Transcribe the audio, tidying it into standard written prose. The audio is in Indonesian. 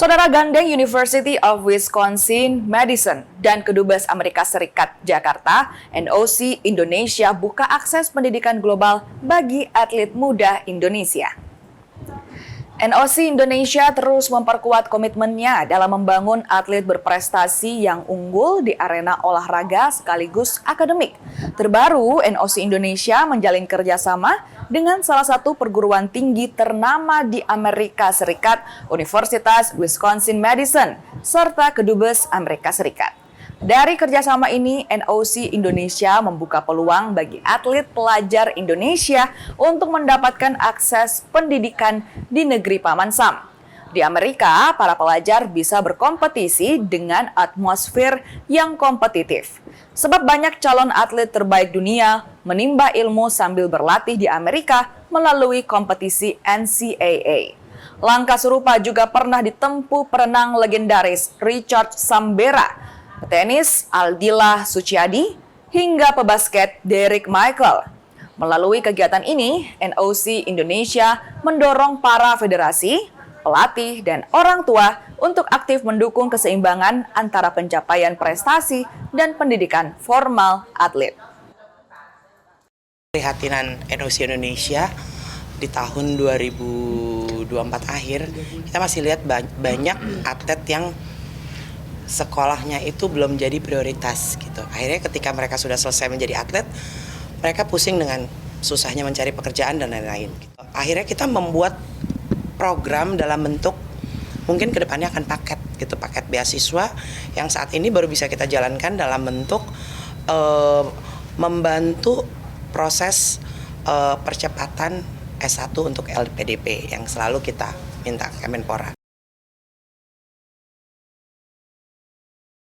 Saudara gandeng University of Wisconsin-Madison dan Kedubes Amerika Serikat Jakarta, NOC Indonesia buka akses pendidikan global bagi atlet muda Indonesia. NOC Indonesia terus memperkuat komitmennya dalam membangun atlet berprestasi yang unggul di arena olahraga sekaligus akademik. Terbaru, NOC Indonesia menjalin kerjasama dengan salah satu perguruan tinggi ternama di Amerika Serikat, Universitas Wisconsin-Madison, serta Kedubes Amerika Serikat. Dari kerjasama ini, NOC Indonesia membuka peluang bagi atlet pelajar Indonesia untuk mendapatkan akses pendidikan di negeri Paman Sam. Di Amerika, para pelajar bisa berkompetisi dengan atmosfer yang kompetitif. Sebab banyak calon atlet terbaik dunia menimba ilmu sambil berlatih di Amerika melalui kompetisi NCAA. Langkah serupa juga pernah ditempuh perenang legendaris Richard Sambera, petenis Aldila Suciadi, hingga pebasket Derek Michael. Melalui kegiatan ini, NOC Indonesia mendorong para federasi, pelatih, dan orang tua untuk aktif mendukung keseimbangan antara pencapaian prestasi dan pendidikan formal atlet. Prihatinan NOC Indonesia di tahun 2024 akhir, kita masih lihat banyak atlet yang sekolahnya itu belum jadi prioritas gitu. Akhirnya ketika mereka sudah selesai menjadi atlet, mereka pusing dengan susahnya mencari pekerjaan dan lain-lain. Akhirnya kita membuat program dalam bentuk mungkin kedepannya akan paket beasiswa yang saat ini baru bisa kita jalankan dalam bentuk membantu proses percepatan S1 untuk LPDP yang selalu kita minta Kemenpora.